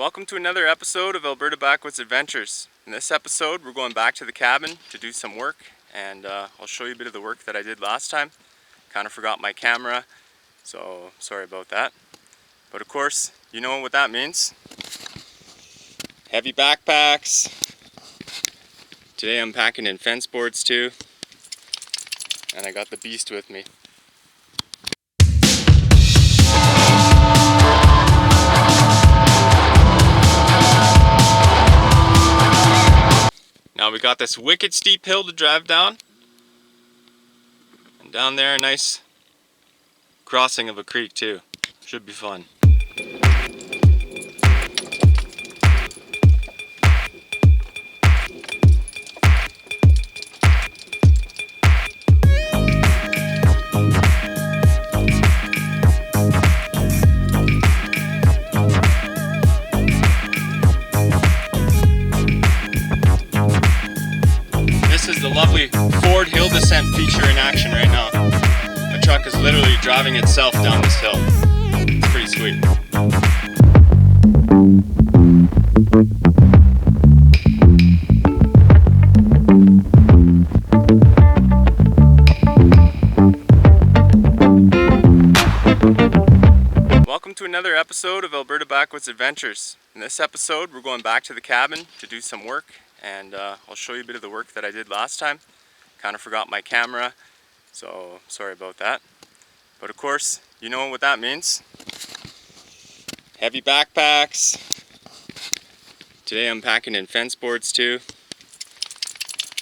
Welcome to another episode of Alberta Backwoods Adventures. In this episode we're going back to the cabin to do some work, and I'll show you a bit of the work that I did last time. Kind of forgot my camera, so sorry about that. But of course, you know what that means. Heavy backpacks. Today I'm packing in fence boards too, and I got the beast with me. Now we got this wicked steep hill to drive down, and down there a nice crossing of a creek too. Should be fun. This is the lovely Ford hill descent feature in action right now. My truck is literally driving itself down this hill. It's pretty sweet. Welcome to another episode of Alberta Backwoods Adventures. In this episode we're going back to the cabin to do some work, and I'll show you a bit of the work that I did last time. Kind of forgot my camera, so sorry about that. But of course, you know what that means. Heavy backpacks. Today I'm packing in fence boards too,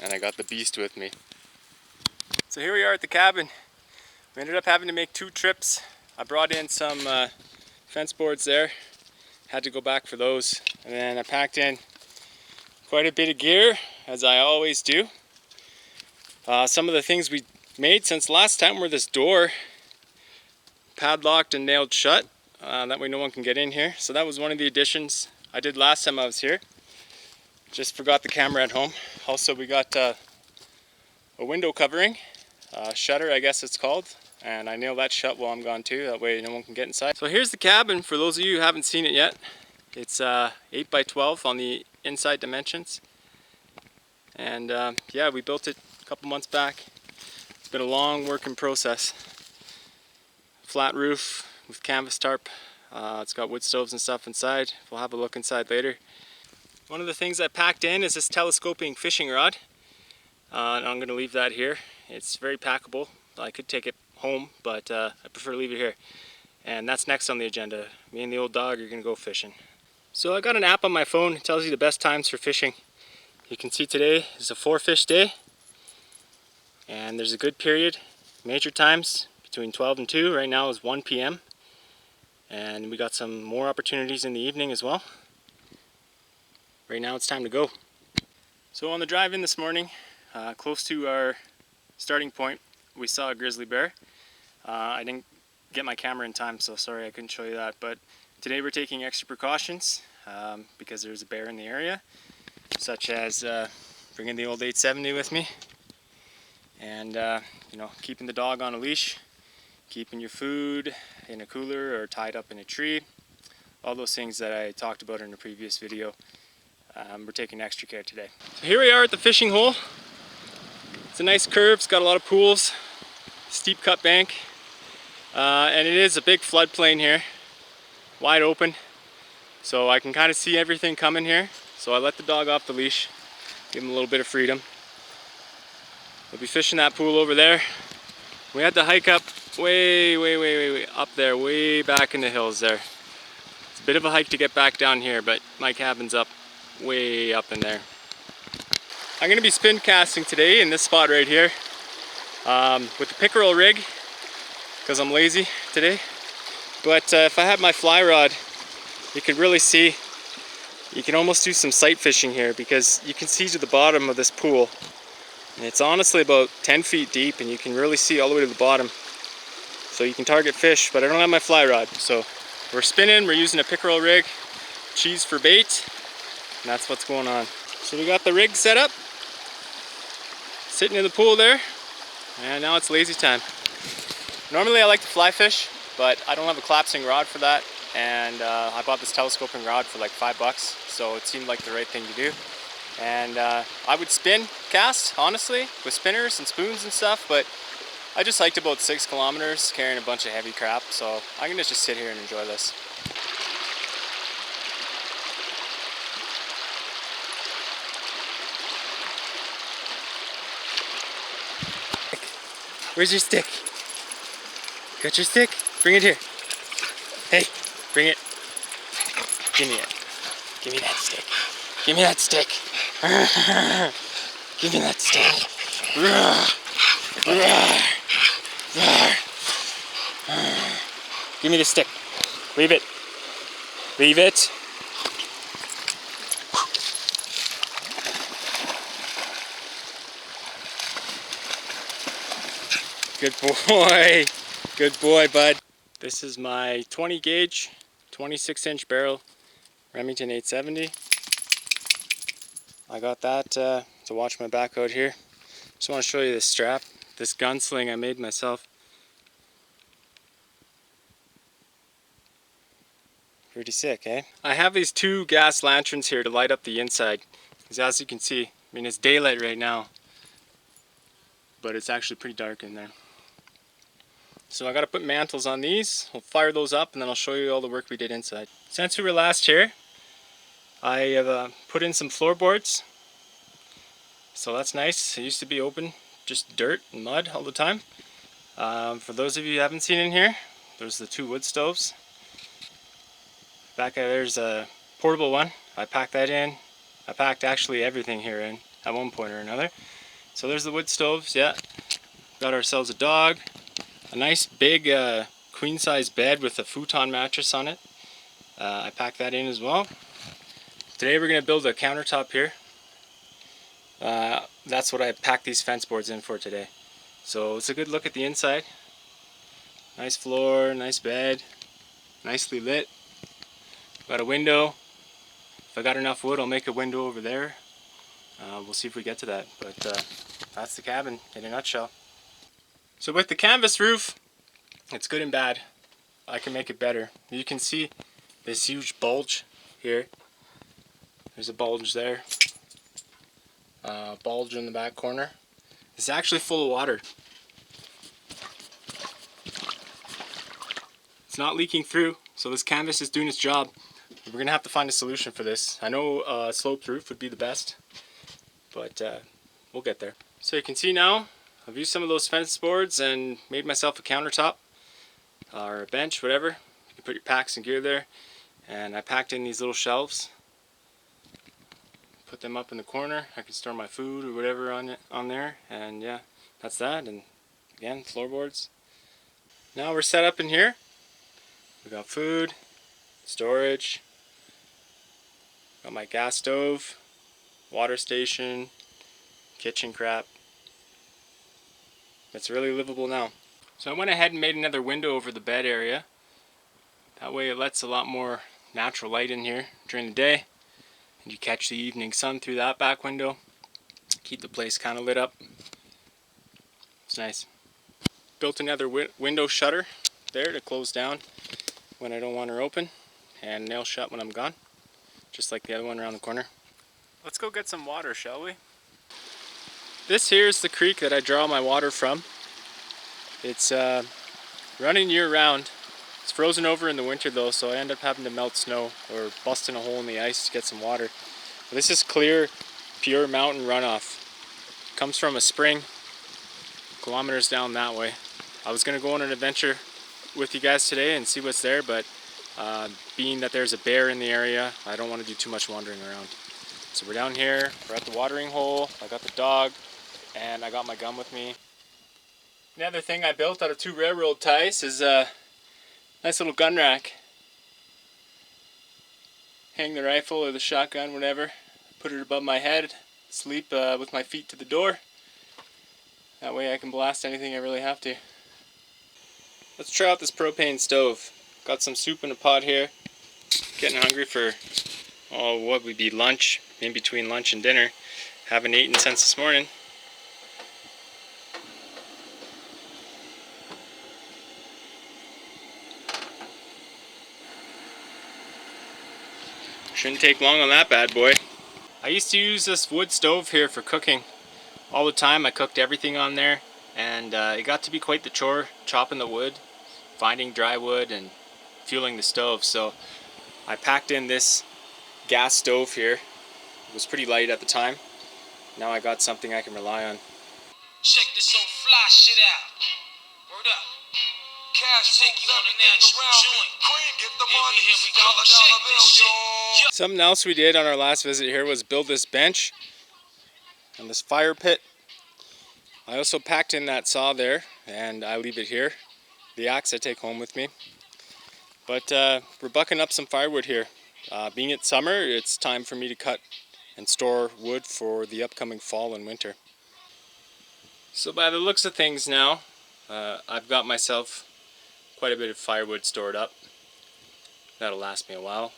and I got the beast with me. So here we are at the cabin. We ended up having to make two trips. I brought in some fence boards there, had to go back for those, and then I packed in quite a bit of gear, as I always do. Some of the things we made since last time were this door, padlocked and nailed shut, that way no one can get in here. So that was one of the additions I did last time I was here. Just forgot the camera at home. Also we got a window covering, shutter I guess it's called, and I nailed that shut while I'm gone too, that way no one can get inside. So here's the cabin for those of you who haven't seen it yet. It's 8 by 12 on the inside dimensions, and yeah, we built it a couple months back. It's been a long working process. Flat roof with canvas tarp. It's got wood stoves and stuff inside. We'll have a look inside later. One of the things I packed in is this telescoping fishing rod. And I'm going to leave that here. It's very packable. I could take it home, but I prefer to leave it here. And that's next on the agenda. Me and the old dog are going to go fishing. So I got an app on my phone. It tells you the best times for fishing. You can see today is a 4-fish day, and there's a good period. Major times between 12 and 2. Right now is 1 p.m. and we got some more opportunities in the evening as well. Right now it's time to go. So on the drive in this morning, close to our starting point, we saw a grizzly bear. I didn't get my camera in time, so sorry I couldn't show you that, but today we're taking extra precautions because there's a bear in the area, such as bringing the old 870 with me, and you know, keeping the dog on a leash, keeping your food in a cooler or tied up in a tree, all those things that I talked about in a previous video. We're taking extra care today. So here we are at the fishing hole. It's a nice curve, it's got a lot of pools, steep cut bank, and it is a big floodplain here, wide open, so I can kind of see everything coming here. So I let the dog off the leash, give him a little bit of freedom. We'll be fishing that pool over there. We had to hike up way up there, way back in the hills there. It's a bit of a hike to get back down here, but my cabin's up way up in there. I'm going to be spin casting today in this spot right here with the pickerel rig, because I'm lazy today. But if I had my fly rod, you could really see, you can almost do some sight fishing here, because you can see to the bottom of this pool. And it's honestly about 10 feet deep, and you can really see all the way to the bottom. So you can target fish, but I don't have my fly rod. So we're spinning, we're using a pickerel rig, cheese for bait, and that's what's going on. So we got the rig set up, sitting in the pool there, and now it's lazy time. Normally I like to fly fish, but I don't have a collapsing rod for that, and I bought this telescoping rod for like $5, so it seemed like the right thing to do. And I would spin cast, honestly, with spinners and spoons and stuff, but I just hiked about 6 kilometers carrying a bunch of heavy crap, so I'm gonna just sit here and enjoy this. Where's your stick? Got your stick? Bring it here. Hey, bring it. Give me it. Give me that stick. Give me that stick. Give me that stick. Give me the stick. Leave it. Leave it. Good boy. Good boy, bud. This is my 20 gauge, 26-inch barrel Remington 870. I got that to watch my backhoe here. Just want to show you this strap, this gun sling I made myself. Pretty sick, eh? I have these 2 gas lanterns here to light up the inside. Because as you can see, I mean it's daylight right now, but it's actually pretty dark in there. So I gotta put mantles on these. We'll fire those up and then I'll show you all the work we did inside. Since we were last here, I have put in some floorboards. So that's nice. It used to be open, just dirt and mud all the time. For those of you who haven't seen in here, there's the 2 wood stoves. Back there's a portable one. I packed that in. I packed actually everything here in at one point or another. So there's the wood stoves, yeah. Got ourselves a dog. A nice big queen size bed with a futon mattress on it. I packed that in as well. Today we're going to build a countertop here. That's what I packed these fence boards in for today. So it's a good look at the inside. Nice floor, nice bed, nicely lit. Got a window. If I got enough wood, I'll make a window over there. We'll see if we get to that, but that's the cabin in a nutshell. So with the canvas roof, it's good and bad. I can make it better. You can see this huge bulge here. There's a bulge there. Bulge in the back corner. It's actually full of water. It's not leaking through, so this canvas is doing its job. We're gonna have to find a solution for this. I know a sloped roof would be the best, but we'll get there. So you can see now, I've used some of those fence boards and made myself a countertop or a bench, whatever. You can put your packs and gear there. And I packed in these little shelves. Put them up in the corner. I can store my food or whatever on there. And yeah, that's that. And again, floorboards. Now we're set up in here. We got food, storage. Got my gas stove, water station, kitchen crap. It's really livable now. So I went ahead and made another window over the bed area. That way it lets a lot more natural light in here during the day. And you catch the evening sun through that back window. Keep the place kind of lit up. It's nice. Built another window shutter there to close down when I don't want her open. And nail shut when I'm gone. Just like the other one around the corner. Let's go get some water, shall we? This here is the creek that I draw my water from. It's running year round. It's frozen over in the winter though, so I end up having to melt snow or busting a hole in the ice to get some water. But this is clear, pure mountain runoff. It comes from a spring kilometers down that way. I was going to go on an adventure with you guys today and see what's there, but being that there's a bear in the area, I don't want to do too much wandering around. So we're down here, we're at the watering hole, I got the dog, and I got my gun with me. The other thing I built out of 2 railroad ties is a nice little gun rack. Hang the rifle or the shotgun, whatever. Put it above my head, sleep with my feet to the door. That way I can blast anything I really have to. Let's try out this propane stove. Got some soup in a pot here. Getting hungry for, what would be lunch, in between lunch and dinner. Haven't eaten since this morning. Shouldn't take long on that bad boy. I used to use this wood stove here for cooking all the time. I cooked everything on there, and it got to be quite the chore chopping the wood, finding dry wood, and fueling the stove. So I packed in this gas stove here. It was pretty light at the time. Now I got something I can rely on. Check this old fly shit out. Word up. Cash take you on a natural joint. Here we go. Check this shit. Something else we did on our last visit here was build this bench and this fire pit. I also packed in that saw there, and I leave it here. The axe I take home with me. But we're bucking up some firewood here. Being it's summer, it's time for me to cut and store wood for the upcoming fall and winter. So by the looks of things now, I've got myself quite a bit of firewood stored up. That'll last me a while.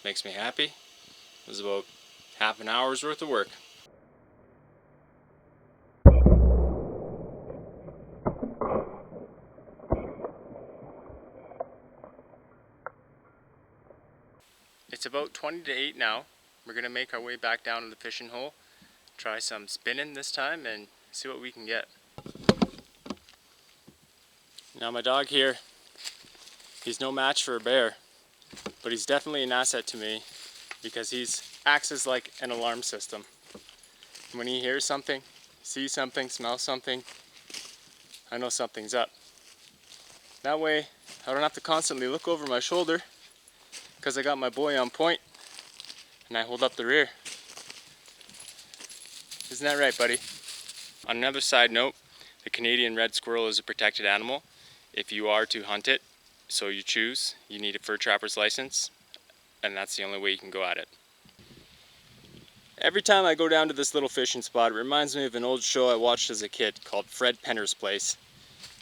Makes me happy. It was about half an hour's worth of work. It's about 20 to 8 now. We're going to make our way back down to the fishing hole, try some spinning this time, and see what we can get. Now my dog here, he's no match for a bear, but he's definitely an asset to me because he acts as like an alarm system. When he hears something, sees something, smells something, I know something's up. That way I don't have to constantly look over my shoulder because I got my boy on point and I hold up the rear. Isn't that right, buddy? On another side note, the Canadian red squirrel is a protected animal. If you are to hunt it, so you choose, you need a fur trapper's license, and that's the only way you can go at it. Every time I go down to this little fishing spot, it reminds me of an old show I watched as a kid called Fred Penner's Place.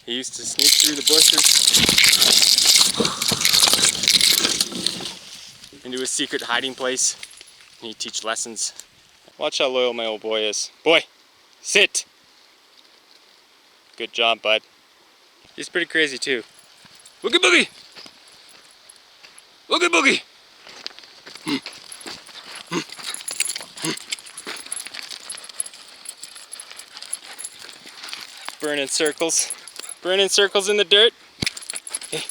He used to sneak through the bushes into a secret hiding place, and he'd teach lessons. Watch how loyal my old boy is. Boy, sit! Good job, bud. He's pretty crazy too. Boogie boogie! Boogie boogie! Burning circles. Burning circles in the dirt. Hey,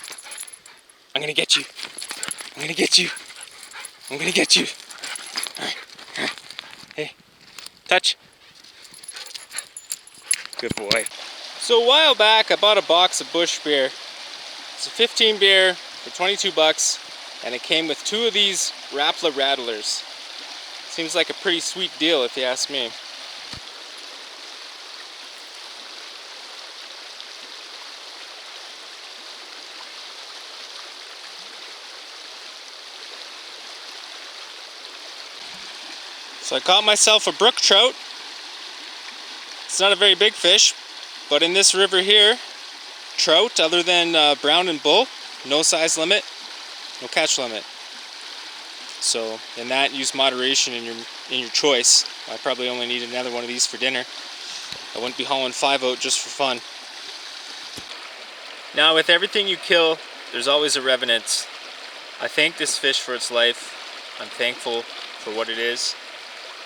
I'm gonna get you. I'm gonna get you. I'm gonna get you. Alright, alright. Hey, touch. Good boy. So a while back I bought a box of Bush beer. It's a 15 beer for 22 bucks, and it came with 2 of these Rapala Rattlers. Seems like a pretty sweet deal if you ask me. So I caught myself a brook trout. It's not a very big fish, but in this river here, trout, other than brown and bull, no size limit, no catch limit. So in that, use moderation in your choice. I probably only need another one of these for dinner. I wouldn't be hauling 5 out just for fun. Now with everything you kill, there's always a revenant. I thank this fish for its life. I'm thankful for what it is.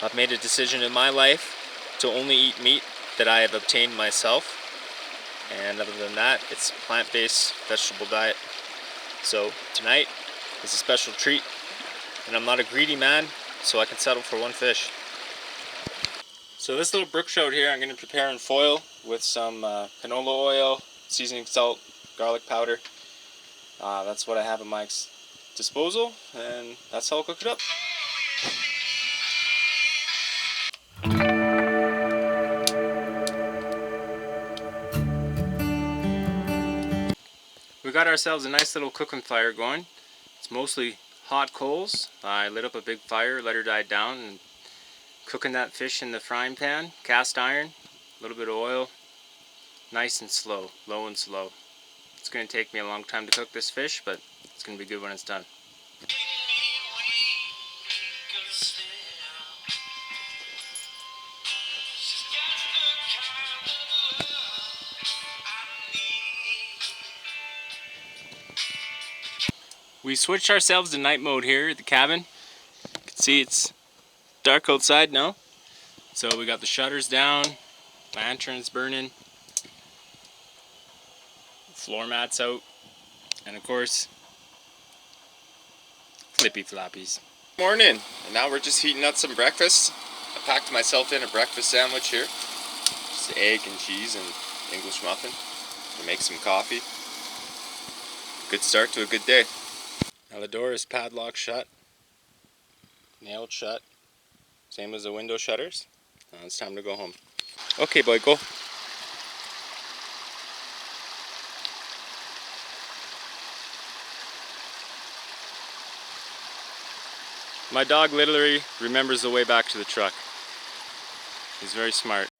I've made a decision in my life to only eat meat that I have obtained myself, and other than that, it's a plant-based vegetable diet. So tonight is a special treat, and I'm not a greedy man, so I can settle for 1 fish. So this little brook trout here I'm going to prepare in foil with some canola oil, seasoning salt, garlic powder. That's what I have at my disposal, and that's how I'll cook it up. We got ourselves a nice little cooking fire going. It's mostly hot coals. I lit up a big fire, let her die down, and cooking that fish in the frying pan, cast iron, a little bit of oil, nice and slow, low and slow. It's going to take me a long time to cook this fish, but it's going to be good when it's done. We switched ourselves to night mode here at the cabin. See, it's dark outside now. So we got the shutters down, lanterns burning, floor mats out, and of course, flippy floppies. Morning, and now we're just heating up some breakfast. I packed myself in a breakfast sandwich here. Just egg and cheese and English muffin. To make some coffee. Good start to a good day. Now the door is padlocked shut, nailed shut, same as the window shutters. Now it's time to go home. Okay, boy, go. My dog literally remembers the way back to the truck. He's very smart.